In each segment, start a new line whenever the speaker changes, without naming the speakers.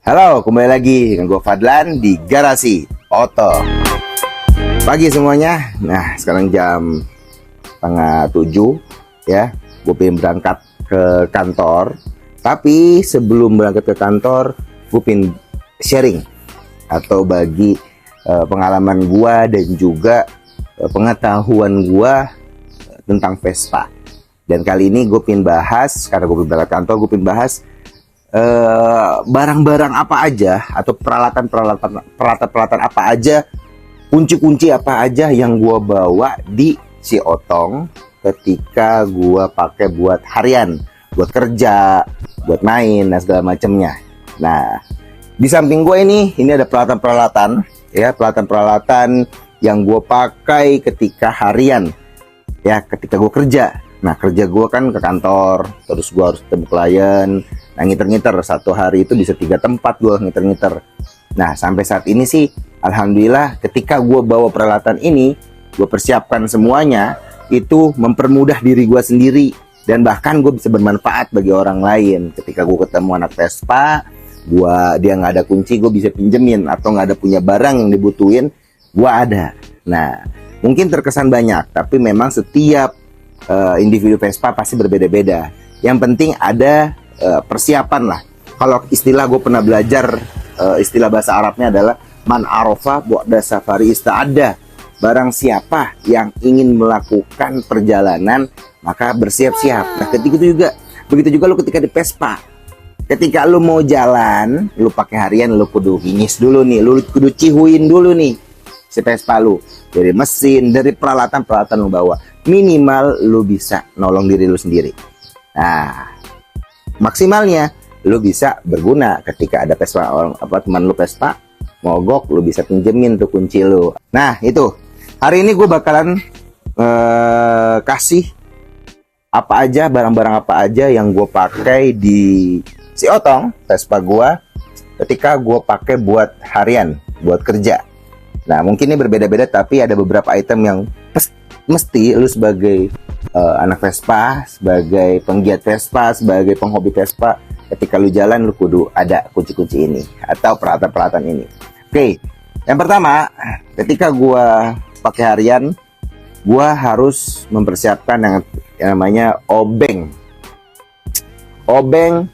Halo, kembali lagi dengan gue Fadlan di Garasi Oto. Pagi semuanya. Nah, sekarang jam setengah 7 ya. Gue pengen berangkat ke kantor. Tapi sebelum berangkat ke kantor, gue pengen sharing atau bagi pengalaman gue dan juga pengetahuan gue tentang Vespa. Dan kali ini gue pengen bahas, karena gue pengen berangkat kantor, gue pengen bahas barang-barang apa aja atau peralatan apa aja, kunci-kunci apa aja yang gua bawa di si Otong ketika gua pakai buat harian, buat kerja, buat main dan segala macamnya. Nah, di samping gua ini ada peralatan-peralatan ya, peralatan-peralatan yang gua pakai ketika harian ya, ketika gua kerja. Nah, kerja gue kan ke kantor, terus gue harus ketemu klien. Nah, ngiter-ngiter satu hari itu bisa 3 tempat gue ngiter-ngiter. Nah, sampai saat ini sih alhamdulillah ketika gue bawa peralatan ini, gue persiapkan semuanya, itu mempermudah diri gue sendiri. Dan bahkan gue bisa bermanfaat bagi orang lain. Ketika gue ketemu anak Vespa, dia nggak ada kunci, gue bisa pinjemin. Atau nggak ada punya barang yang dibutuhin, gue ada. Nah, mungkin terkesan banyak, tapi memang setiap individu Vespa pasti berbeda-beda. Yang penting ada persiapan lah. Kalau istilah gue pernah belajar, istilah bahasa Arabnya adalah man arafa bu'da safari ista'adda. Barang siapa yang ingin melakukan perjalanan maka bersiap-siap. Nah, begitu juga lu ketika di Vespa. Ketika lu mau jalan, lu pakai harian, lu kudu ngis dulu nih, lu kudu cihuin dulu nih si Vespa lu. Dari mesin, dari peralatan lu bawa. Minimal lu bisa nolong diri lu sendiri. Nah, maksimalnya lu bisa berguna ketika ada Vespa, teman lu Vespa mogok, lu bisa pinjemin tuh kunci lu. Nah, itu hari ini gue bakalan kasih apa aja, barang-barang apa aja yang gue pakai di si Otong Vespa gue ketika gue pakai buat harian, buat kerja. Nah, mungkin ini berbeda-beda, tapi ada beberapa item yang mesti lu sebagai anak Vespa, sebagai penggiat Vespa, sebagai penghobi Vespa, ketika lu jalan lu kudu ada kunci-kunci ini atau peralatan-peralatan ini. Oke, yang pertama, ketika gua pakai harian, gua harus mempersiapkan yang namanya obeng. Obeng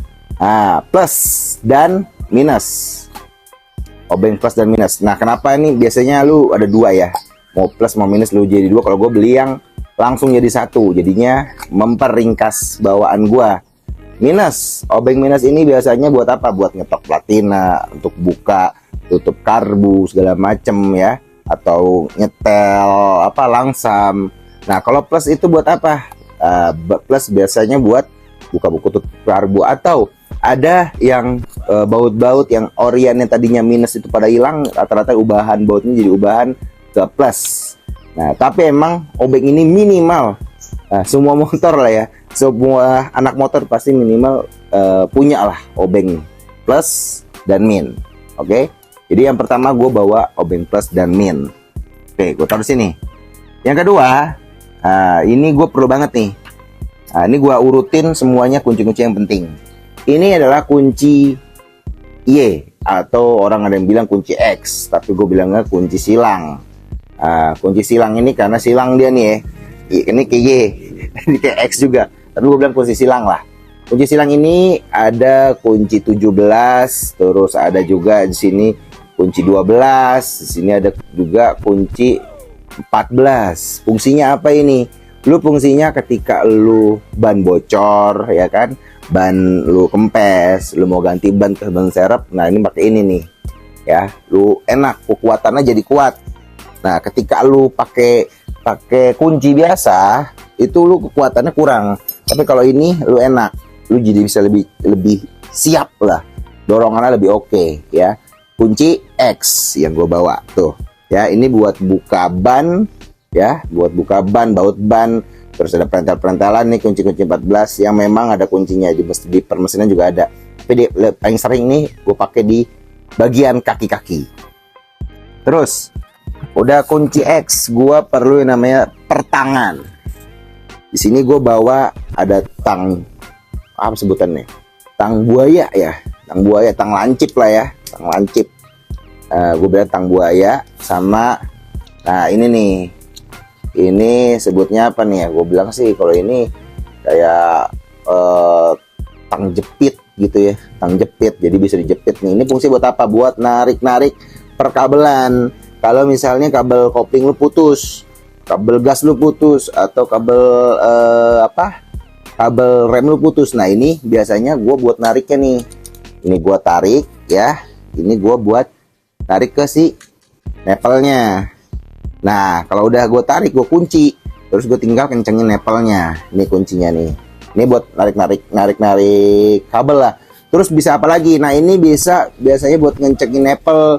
plus dan minus. Obeng plus dan minus. Nah, kenapa ini biasanya lu ada dua ya? Mau plus mau minus lu jadi dua. Kalau gue beli yang langsung jadi satu, jadinya memperingkas bawaan gue. Minus, obeng minus ini biasanya buat apa? Buat ngetok platina, untuk buka, tutup karbu segala macem ya, atau nyetel langsam. Nah, kalau plus itu buat apa? Plus biasanya buat buka buku, tutup karbu, atau ada yang baut-baut yang orian yang tadinya minus itu pada hilang, rata-rata ubahan bautnya jadi ubahan ke plus. Nah, tapi emang obeng ini minimal, semua motor lah ya, semua anak motor pasti minimal punya lah obeng plus dan min. Oke, jadi yang pertama gue bawa obeng plus dan min. Oke, gue taruh sini. Yang kedua, ini gue perlu banget nih. Ini gue urutin semuanya kunci-kunci yang penting. Ini adalah kunci Y, atau orang ada yang bilang kunci X, tapi gue bilangnya kunci silang. Kunci silang ini karena silang dia nih ya, ini kayak Y, ini kayak X juga, tapi gue bilang kunci silang lah. Kunci silang ini ada kunci 17, terus ada juga di sini kunci 12, di sini ada juga kunci 14. Fungsinya apa ini? Lu fungsinya ketika lu ban bocor ya kan, ban lu kempes, lu mau ganti ban ke ban serep, nah ini pakai ini nih ya, lu enak, kekuatannya jadi kuat. Nah, ketika lu pakai kunci biasa itu lu kekuatannya kurang, tapi kalau ini lu enak, lu jadi bisa lebih siap lah, dorongannya lebih oke ya. Kunci X yang gue bawa tuh ya, ini buat buka ban ya, buat buka ban, baut ban. Terus ada perental-perentelan nih, kunci-kunci 14 yang memang ada kuncinya, di permesinan juga ada. Tapi paling sering nih gue pakai di bagian kaki-kaki. Terus udah kunci X, gue perlu yang namanya pertangan. Di sini gue bawa ada apa sebutannya? tang buaya ya, tang buaya, tang lancip lah ya, tang lancip. Gue bilang tang buaya sama, nah ini nih, ini sebutnya apa nih ya? Gue bilang sih kalau ini kayak tang jepit gitu ya, tang jepit. Jadi bisa dijepit nih. Ini fungsi buat apa? Buat narik-narik perkabelan. Kalau misalnya kabel kopling lu putus, kabel gas lu putus, atau kabel kabel rem lu putus. Nah ini biasanya gue buat nariknya nih. Ini gue tarik ya. Ini gue buat tarik ke si nepelnya. Nah kalau udah gue tarik, gue kunci. Terus gue tinggal kencengin nepelnya. Ini kuncinya nih. Ini buat narik kabel lah. Terus bisa apa lagi? Nah ini bisa biasanya buat ngencengin nepel,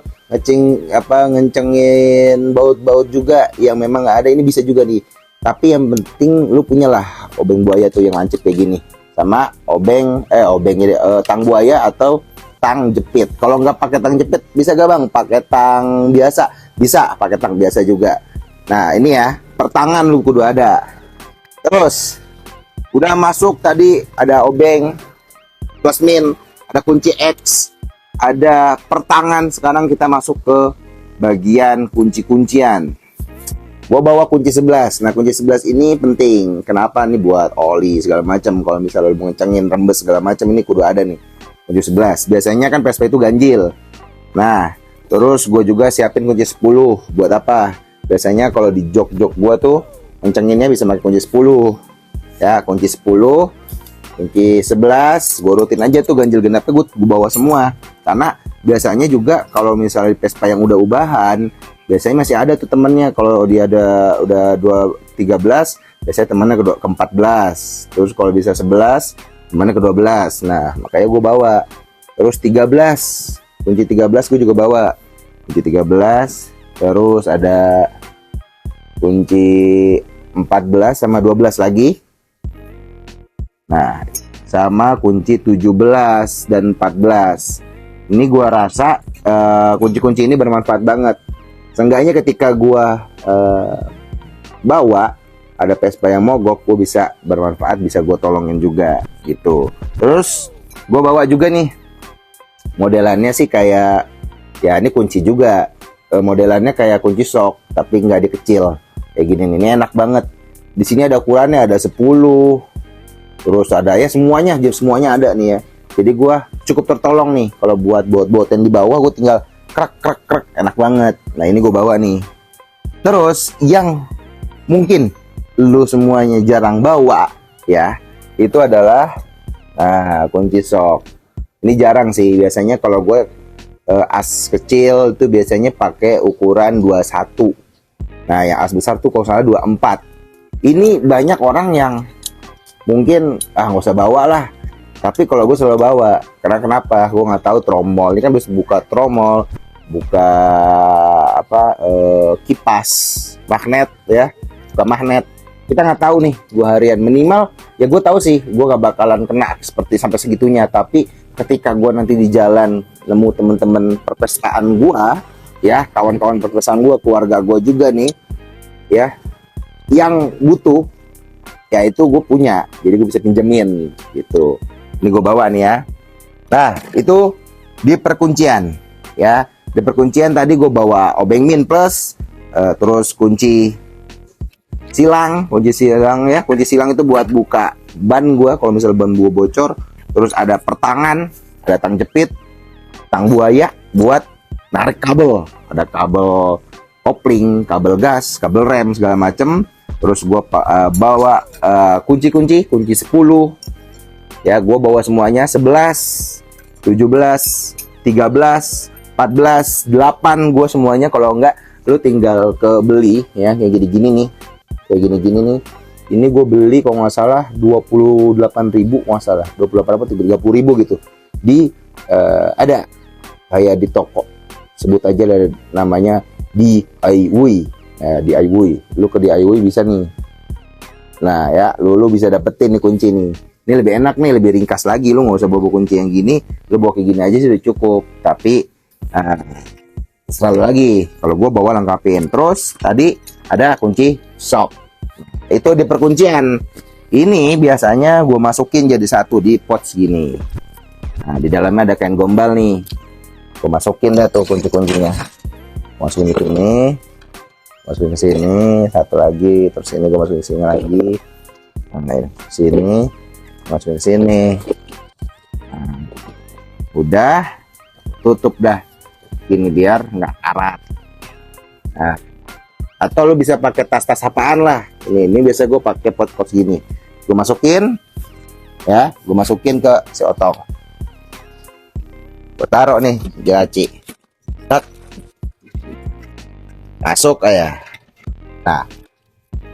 ngencengin baut-baut juga yang memang nggak ada. Ini bisa juga nih. Tapi yang penting lu punyalah obeng buaya tuh yang lancip kayak gini, sama tang buaya atau tang jepit. Kalau nggak pakai tang jepit bisa gak bang? Pakai tang biasa bisa, pakai tang biasa juga. Nah ini ya, pertangan lu kudu ada. Terus udah masuk tadi, ada obeng plus min, ada kunci X, ada pertangan. Sekarang kita masuk ke bagian kunci-kuncian. Gua bawa kunci 11. Nah kunci 11 ini penting. Kenapa nih? Buat oli segala macam. Kalau misalnya lu mau ngecengin rembes segala macam, ini kudu ada nih kunci 11. Biasanya kan Vespa itu ganjil. Nah terus gue juga siapin kunci 10. Buat apa? Biasanya kalau di jok-jok gua tuh ngecenginnya bisa pakai kunci 10 ya. Kunci 10, kunci 11 gue rutin aja tuh, ganjil genapnya gue bawa semua. Karena biasanya juga kalau misalnya di Vespa yang udah ubahan, biasanya masih ada tuh temennya. Kalau dia udah 13, biasanya temennya ke 14. Terus kalau bisa 11, temennya ke 12. Nah makanya gue bawa. Terus 13, kunci 13 gue juga bawa. Kunci 13. Terus ada kunci 14 sama 12 lagi. Nah sama kunci 17 dan 14. Ini gua rasa kunci-kunci ini bermanfaat banget. Seenggaknya ketika gua bawa ada Vespa yang mogok, gua bisa bermanfaat, bisa gua tolongin juga gitu. Terus gua bawa juga nih, modelannya sih kayak, ya ini kunci juga, modelannya kayak kunci sok tapi nggak dikecil kayak gini nih. Ini enak banget. Di sini ada ukurannya, ada 10. Terus ada ya semuanya ada nih ya. Jadi gua cukup tertolong nih kalau buat bot-botan di bawah, gua tinggal krek, enak banget. Nah ini gua bawa nih. Terus yang mungkin lu semuanya jarang bawa ya, itu adalah kunci sok. Ini jarang sih. Biasanya kalau gue as kecil itu biasanya pakai ukuran 21. Nah yang as besar tuh kalau salah 24. Ini banyak orang yang mungkin nggak usah bawa lah, tapi kalau gue selalu bawa. Karena kenapa? Gue nggak tahu tromol ini kan bisa buka tromol, buka kipas magnet ya, buka magnet. Kita nggak tahu nih, gue harian minimal ya gue tahu sih gue nggak bakalan kena seperti sampai segitunya. Tapi ketika gue nanti di jalan nemu temen-temen perpestaan gue ya, kawan-kawan perpestaan gue, keluarga gue juga nih ya, yang butuh ya, itu gue punya, jadi gue bisa pinjemin gitu. Ini gue bawa nih ya. Nah itu di perkuncian ya. Di perkuncian tadi gue bawa obeng min plus, terus kunci silang ya. Kunci silang itu buat buka ban gue kalau misalnya ban gue bocor. Terus ada pertangan, ada tang jepit, tang buaya buat narik kabel. Ada kabel kopling, kabel gas, kabel rem segala macem. Terus gue bawa kunci 10 ya. Gue bawa semuanya 11, 17, 13, 14, 8 gue semuanya. Kalau enggak lu tinggal ke beli ya, kayak gini-gini nih, kayak gini-gini nih. Ini gue beli kalau nggak salah 28.000, nggak salah 28 atau 30.000 gitu. Di ada kayak di toko, sebut aja dari namanya DIY. DIY, lu ke DIY bisa nih. Nah ya, lu bisa dapetin nih kunci nih. Ini lebih enak nih, lebih ringkas lagi. Lu nggak usah bawa kunci yang gini, lu bawa kayak gini aja sih udah cukup. Tapi selalu lagi kalau gua bawa lengkapin. Terus tadi ada kunci sok, itu di perkuncian. Ini biasanya gue masukin jadi satu di pot segini. Nah, di dalamnya ada kain gombal nih. Gue masukin dah tuh kunci-kuncinya. Masukin ke sini, masukin ke sini, satu lagi, terus ini gue masukin ke sini lagi. Nah, ini sini, masukin ke sini. Nah, udah, tutup dah. Gini biar nggak karat. Nah, atau lu bisa pakai tas-tas apaan lah. Ini biasa gue pakai pot-pot gini. Gue masukin, ya, gue masukin ke si otong. Gue taruh nih gaci, masuk kayak. Nah,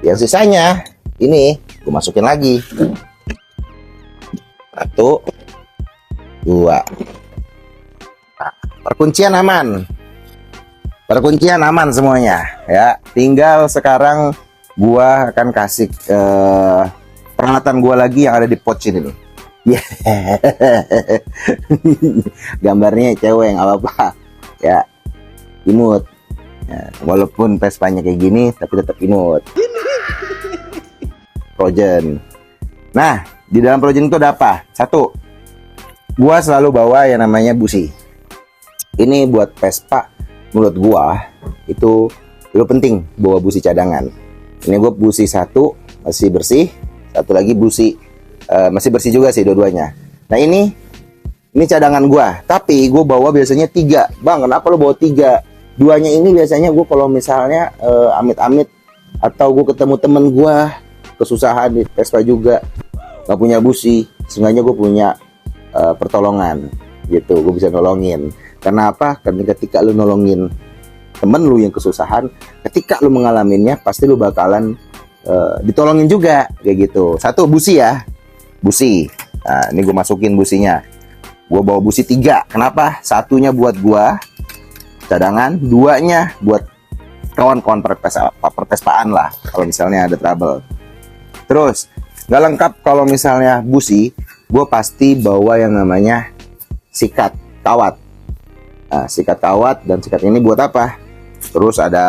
yang sisanya ini gue masukin lagi. 1, 2. Nah, perkuncian aman. Perkuncian aman semuanya ya. Tinggal sekarang gua akan kasih peralatan gua lagi yang ada di pouch ini nih. Yeah. Gambarnya cewek yang apa-apa ya, imut ya, walaupun Vespanya kayak gini tapi tetap imut. Projen. Nah, di dalam projen itu ada apa? 1, gua selalu bawa yang namanya busi. Ini buat Vespa, menurut gua itu penting bawa busi cadangan. Ini gua busi 1 masih bersih, satu lagi busi masih bersih juga sih dua-duanya. Nah, ini cadangan gua, tapi gua bawa biasanya 3. Bang, kenapa lo bawa 3? 2-nya ini biasanya gua kalau misalnya amit-amit atau gua ketemu temen gua kesusahan di Vespa juga nggak punya busi, seenggaknya gua punya pertolongan gitu, gua bisa nolongin. Karena apa? Karena ketika lu nolongin temen lu yang kesusahan, ketika lu mengalaminya pasti lu bakalan ditolongin juga kayak gitu. 1 busi ya, busi. Nah, ini gue masukin businya. Gue bawa busi 3. Kenapa? 1-nya buat gua cadangan, 2-nya buat kawan-kawan perpespaan lah kalau misalnya ada trouble. Terus nggak lengkap kalau misalnya busi, gue pasti bawa yang namanya sikat kawat. Nah, sikat kawat dan sikat ini buat apa? Terus ada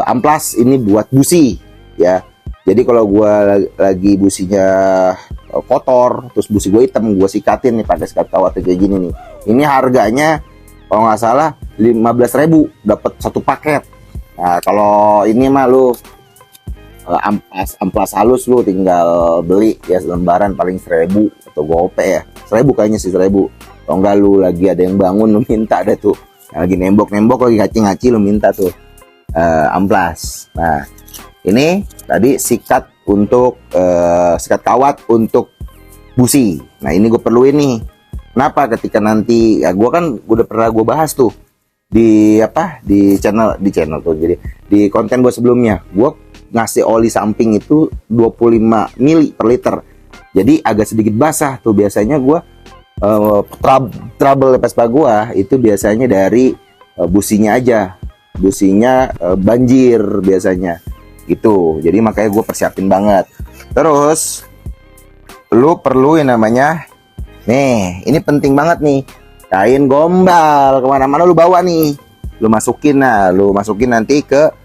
amplas, ini buat busi ya. Jadi kalau gua lagi businya kotor, terus busi gue hitam, gua sikatin nih pakai sikat kawat kayak gini nih. Ini harganya kalau nggak salah 15.000 dapat 1 paket. Nah, kalau ini mah lu amplas halus lu tinggal beli ya, lembaran paling 1.000 atau gope ya. 1.000 kayaknya sih, 1.000. Kalau enggak lu lagi ada yang bangun lu minta deh tuh. Yang lagi nembok-nembok, lagi ngaci-ngaci lu minta tuh amplas. Nah, ini tadi sikat untuk sikat kawat untuk busi. Nah, ini gue perluin nih. Kenapa? Ketika nanti ya gue kan udah pernah gue bahas tuh di channel tuh. Jadi di konten gue sebelumnya, gue ngasih oli samping itu 25 mili per liter. Jadi agak sedikit basah tuh. Biasanya gue trouble Vespa gue itu biasanya dari businya aja. Businya banjir biasanya gitu. Jadi makanya gue persiapin banget. Terus lu perlu yang namanya nih, ini penting banget nih, kain gombal. Kemana-mana lu bawa nih, lu masukin nanti ke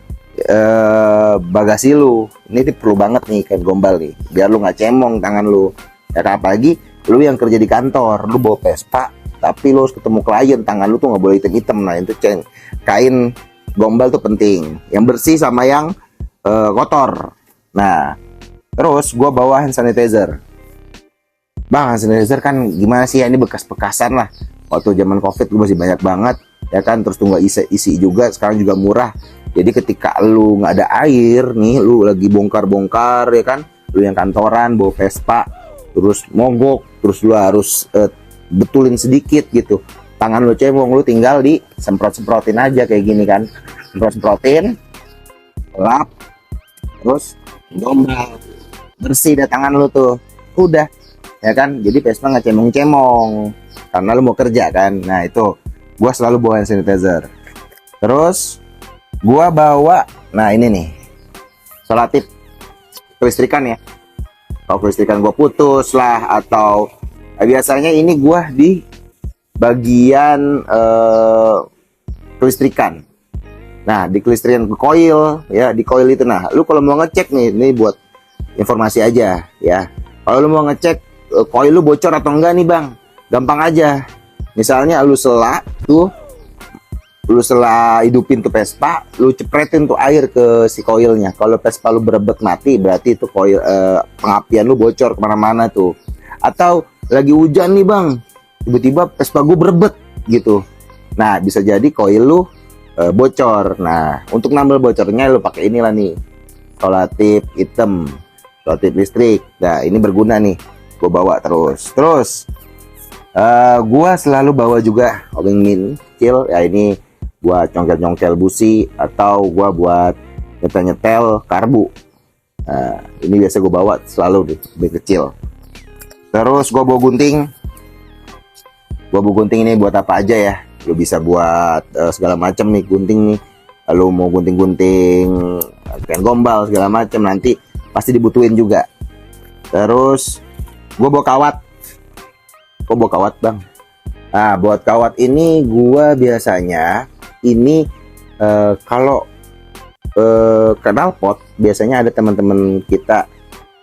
bagasi lu. Ini perlu banget nih kain gombal nih, biar lu nggak cemong tangan lu ya. Apalagi lu yang kerja di kantor, lu bawa Vespa tapi lu harus ketemu klien, tangan lu tuh nggak boleh hitam-hitam. Nah, itu kain gombal tuh penting, yang bersih sama yang kotor. Nah, terus gua bawa hand sanitizer. Bang, hand sanitizer kan gimana sih ya, ini bekas-bekasan lah. Waktu zaman COVID gue masih banyak banget ya kan. Terus tuh nggak isi juga, sekarang juga murah. Jadi ketika lu nggak ada air nih, lu lagi bongkar-bongkar ya kan, lu yang kantoran bawa Vespa terus mogok, terus lu harus betulin sedikit gitu, tangan lu cemong, lu tinggal di semprot-semprotin aja kayak gini kan. Semprotin, lap, terus gombal, bersih deh tangan lu tuh, udah ya kan. Jadi Vespa nggak cemong-cemong karena lu mau kerja kan. Nah, itu gua selalu bawa hand sanitizer. Terus gua bawa, nah ini nih, selotip kelistrikan ya. Kalau kelistrikan gua putus lah, atau biasanya ini gua di bagian kelistrikan. Nah, di kelistrikan ke koil ya, di koil itu. Nah, lu kalau mau ngecek nih, ini buat informasi aja ya. Kalau lu mau ngecek koil lu bocor atau enggak nih bang, gampang aja. Misalnya lu hidupin tuh Vespa, lu cepretin tuh air ke si koilnya. Kalau Vespa lu berebet mati, berarti itu koil pengapian lu bocor kemana-mana tuh. Atau lagi hujan nih bang, tiba-tiba Vespa gue berebet gitu. Nah bisa jadi koil lu bocor. Nah untuk nambal bocornya lu pakai inilah nih, Solatip hitam, Solatip listrik. Nah ini berguna nih, gue bawa terus. Gue selalu bawa juga obeng mincil. Ya ini buat nyongkel-nyongkel busi atau gue buat nyetel-nyetel karbu. Nah, ini biasa gue bawa selalu lebih kecil. Terus gue bawa gunting. Gue bawa gunting ini buat apa aja ya? Lu bisa buat segala macam nih gunting nih. Lalu mau gunting-gunting kain gombal segala macam, nanti pasti dibutuhin juga. Terus gue bawa kawat. Kok bawa kawat bang? Nah buat kawat ini gue biasanya ini kalau knalpot biasanya ada teman-teman kita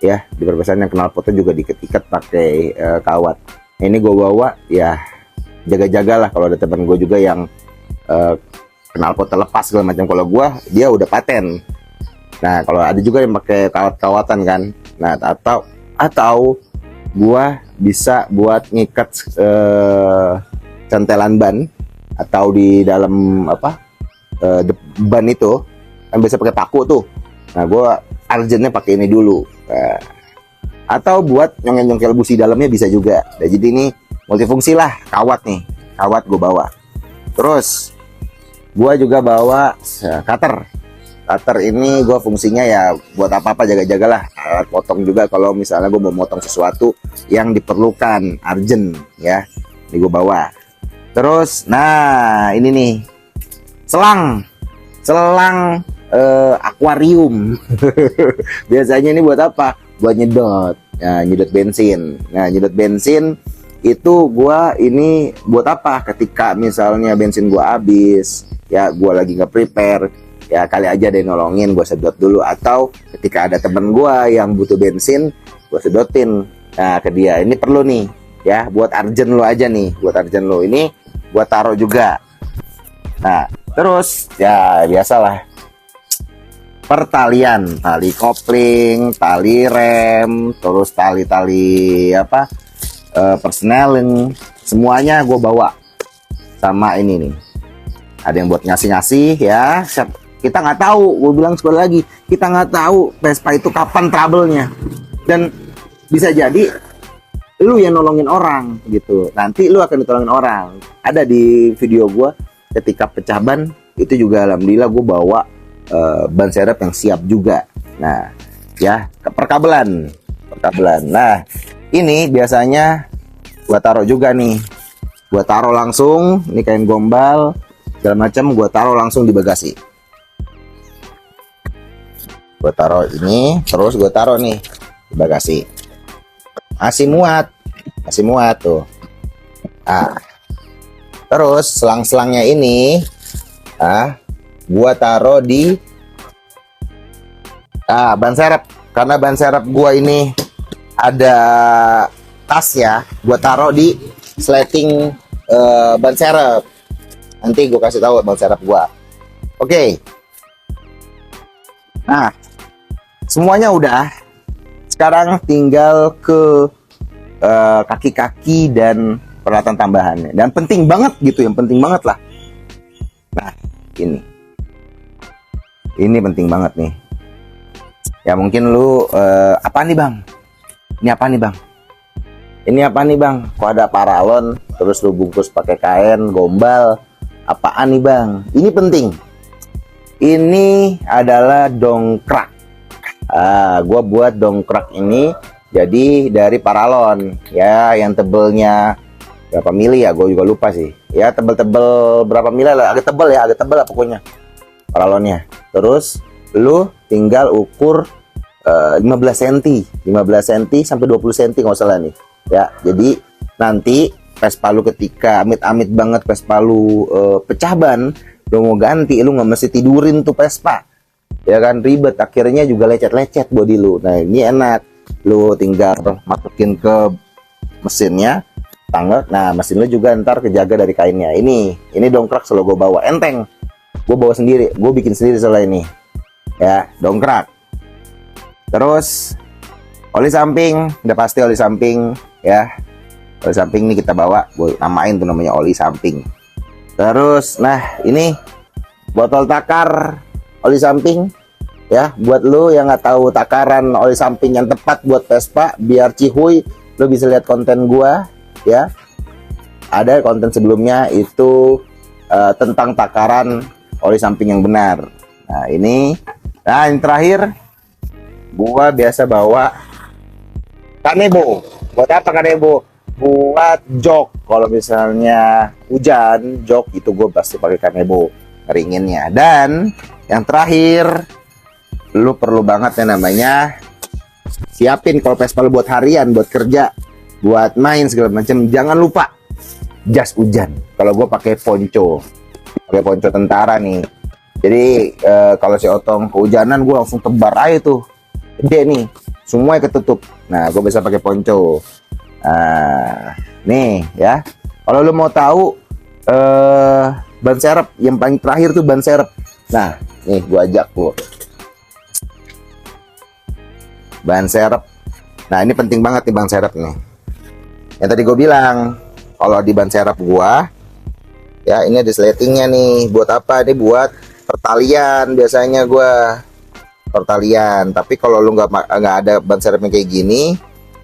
ya di perbesar yang knalpotnya juga diikat pakai kawat. Nah, ini gue bawa ya jaga-jagalah kalau ada teman gue juga yang knalpot terlepas segala macam. Kalau gue dia udah paten. Nah kalau ada juga yang pakai kawat-kawatan kan. Nah atau gue bisa buat ngikat cantelan ban atau di dalam ban itu kan biasa pakai paku tuh. Nah gue urgentnya pakai ini dulu. Atau buat nyongkel busi dalamnya bisa juga. Nah, jadi ini multifungsi lah kawat nih. Kawat gue bawa. Terus gue juga bawa cutter. Cutter ini gue fungsinya ya buat apa-apa, jaga-jagalah. Alat potong juga kalau misalnya gue mau motong sesuatu yang diperlukan urgent ya. Ini gue bawa. Terus nah ini nih selang akuarium. Biasanya ini buat apa? Buat nyedot. Nah, nyedot bensin. Nah, nyedot bensin itu gua ini buat apa? Ketika misalnya bensin gua habis, ya gua lagi nggak prepare, ya kali aja deh nolongin, gua sedot dulu. Atau ketika ada temen gua yang butuh bensin, gua sedotin. Nah, ke dia. Ini perlu nih, ya buat urgent lo aja nih, buat urgent lo. Ini gua taruh juga. Nah, terus ya biasalah pertalian, tali kopling, tali rem, terus tali-tali persneling, semuanya gue bawa. Sama ini nih, ada yang buat ngasih-ngasih ya. Kita nggak tahu, gue bilang sekali lagi, kita nggak tahu Vespa itu kapan trouble-nya, dan bisa jadi lu yang nolongin orang gitu. Nanti lu akan ditolongin orang. Ada di video gue ketika pecah ban itu juga alhamdulillah gue bawa ban serep yang siap juga. Nah ya perkabelan. Nah ini biasanya gua taruh juga nih, gua taruh langsung ini kain gombal segala macam, gua taruh langsung di bagasi. Gua taruh ini, terus gua taruh nih di bagasi. Masih muat tuh. Nah terus selang-selangnya ini gua taruh di ban serep. Karena ban serep gua ini ada tas ya, gua taruh di sleting ban serep. Nanti gua kasih tahu ban serep gua. Oke. Nah, semuanya udah. Sekarang tinggal ke kaki-kaki dan peralatan tambahannya. Dan penting banget gitu, yang penting banget lah. Nah, ini penting banget nih. Ya mungkin lu apa nih bang? Ini apa nih bang? Ini apa nih bang? Kok ada paralon terus lu bungkus pakai kain gombal? Apaan nih bang? Ini penting. Ini adalah dongkrak. Gua buat dongkrak ini jadi dari paralon ya, yang tebelnya berapa mili ya? Gue juga lupa sih. Ya tebel-tebel berapa mili lah? Agak tebel ya, lah pokoknya paralonnya. Terus lu tinggal ukur 15 cm sampai 20 cm nggak salah nih ya. Jadi nanti Vespa lu ketika amit-amit banget Vespa lu pecah ban, lu mau ganti, lu nggak mesti tidurin tuh Vespa ya kan, ribet, akhirnya juga lecet-lecet bodi lu. Nah ini enak, lu tinggal masukin ke mesinnya, tangga. Nah, mesin lu juga ntar kejaga dari kainnya. Ini dongkrak selalu gue bawa, enteng. Gue bawa sendiri, gue bikin sendiri soalnya ini. Ya, dongkrak. Terus oli samping, udah pasti oli samping ya. Oli samping ini kita bawa, gue namain tuh namanya oli samping. Terus, nah ini botol takar oli samping ya. Buat lu yang nggak tahu takaran oli samping yang tepat buat Vespa biar cihuy, lu bisa lihat konten gua ya. Ada konten sebelumnya itu tentang takaran oli samping yang benar. Nah ini yang terakhir, gua biasa bawa kanebo. Buat apa kanebo? Buat jok. Kalau misalnya hujan, jok itu gue pasti pakai kanebo ngeringinnya. Dan yang terakhir, lu perlu banget yang namanya siapin kalau Vespa lu buat harian, buat kerja, buat main segala macam. Jangan lupa jas hujan. Kalau gue pakai ponco tentara nih. Jadi kalau si Otong kehujanan, gue langsung tebar aja tuh, gede nih, semuanya ketutup. Nah, gue bisa pakai ponco. Nih ya, kalau lu mau tahu ban serep yang paling terakhir tuh ban serep. Nah, nih gua ajak lu ban serep. Nah, ini penting banget nih ban serep nih. Yang tadi gue bilang, kalau di ban serep gua ya ini ada sletingnya nih. Buat apa? Ini buat pertalian biasanya gua pertalian. Tapi kalau lu nggak ada ban serepnya kayak gini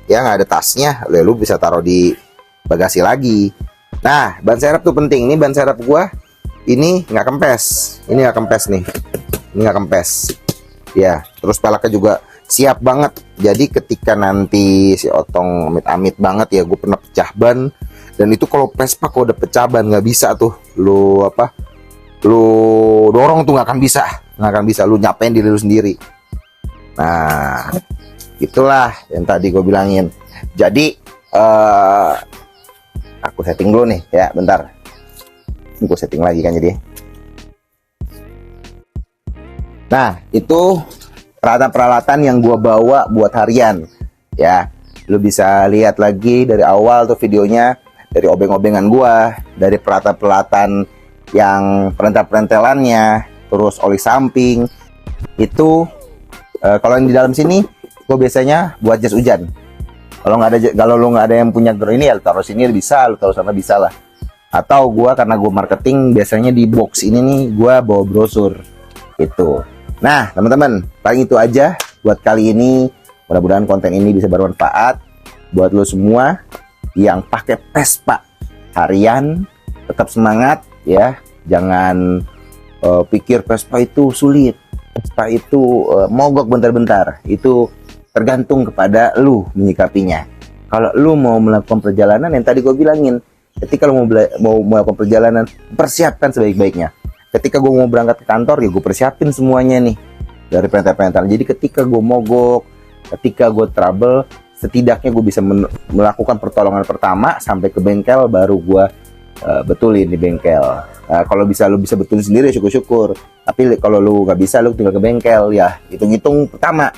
ya, nggak ada tasnya, lu bisa taruh di bagasi lagi. Nah, ban serep tuh penting. Ini ban serep gua ini nggak kempes, ini nggak kempes nih, ini nggak kempes ya. Terus peleknya juga siap banget. Jadi ketika nanti si Otong amit-amit banget ya, gue pernah pecah ban, dan itu kalau Vespa kalau udah pecah ban nggak bisa tuh lu dorong tuh, nggak akan bisa lu nyapain diri lu sendiri. Nah, itulah yang tadi gue bilangin. Jadi aku setting dulu nih ya, bentar. Gue setting lagi kan jadi. Nah, itu peralatan-peralatan yang gue bawa buat harian ya. Lu bisa lihat lagi dari awal tuh videonya, dari obeng-obengan gue, dari peralatan-peralatan yang perentel-perentelannya, terus oli samping. Itu kalau yang di dalam sini gue biasanya buat jas hujan. Kalau lu nggak ada yang punya ini ya, taruh sini bisa, lu taruh sana bisa lah. Atau karena gue marketing biasanya di box ini nih gue bawa brosur itu. Nah teman-teman, paling itu aja buat kali ini. Mudah-mudahan konten ini bisa bermanfaat buat lu semua yang pakai Vespa harian. Tetap semangat ya, jangan pikir Vespa itu sulit, Vespa itu mogok bentar-bentar. Itu tergantung kepada lu menyikapinya. Kalau lu mau melakukan perjalanan yang tadi gue bilangin, ketika lu mau melakukan perjalanan, persiapkan sebaik-baiknya. Ketika gue mau berangkat ke kantor ya gue persiapin semuanya nih dari perintah-perintah. Jadi ketika gue mogok, ketika gue trouble, setidaknya gue bisa melakukan pertolongan pertama sampai ke bengkel, baru gue betulin di bengkel. Kalau lu bisa betulin sendiri syukur-syukur. Tapi kalau lu nggak bisa, lu tinggal ke bengkel ya. Hitung-hitung pertama,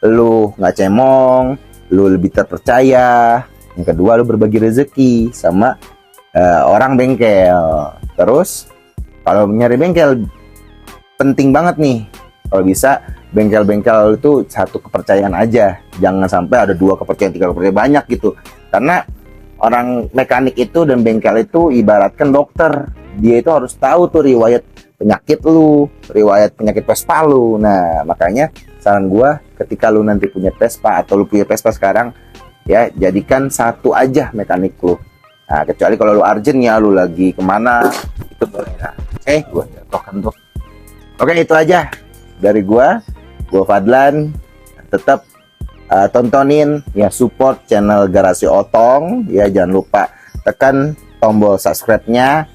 lu nggak cemong, lu lebih terpercaya. Yang kedua, lu berbagi rezeki sama orang bengkel. Terus kalau nyari bengkel penting banget nih, kalau bisa bengkel-bengkel itu satu kepercayaan aja, jangan sampai ada 2 kepercayaan, 3 kepercayaan, banyak gitu. Karena orang mekanik itu dan bengkel itu ibaratkan dokter, dia itu harus tahu tuh riwayat penyakit lu, riwayat penyakit Vespa lu. Nah makanya saran gua, ketika lu nanti punya Vespa atau lu punya Vespa sekarang ya, jadikan satu aja mekanik lu. Nah kecuali kalau lu urgent ya, lu lagi kemana itu boleh. Nah, gua jatuhkan tuh. Oke, itu aja dari gua Fadlan. Tetap tontonin ya, support channel Garasi Otong ya. Jangan lupa tekan tombol subscribe-nya,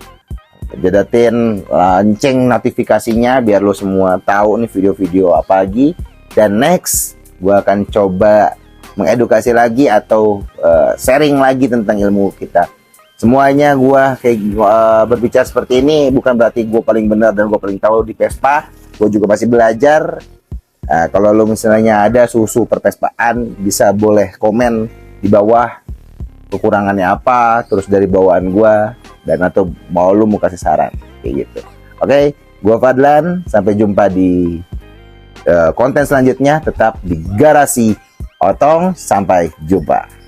jedatin lonceng notifikasinya biar lo semua tahu nih video-video apa lagi. Dan next gua akan coba mengedukasi lagi atau sharing lagi tentang ilmu kita. Semuanya berbicara seperti ini bukan berarti gue paling benar dan gue paling tahu di Vespa. Gue juga masih belajar. Kalau lo misalnya ada susu pervespaan, bisa boleh komen di bawah kekurangannya apa, terus dari bawaan gua, dan atau mau lu mau kasih saran kayak gitu. Oke, gua Fadlan, sampai jumpa di konten selanjutnya, tetap di Garasi Otong, sampai jumpa.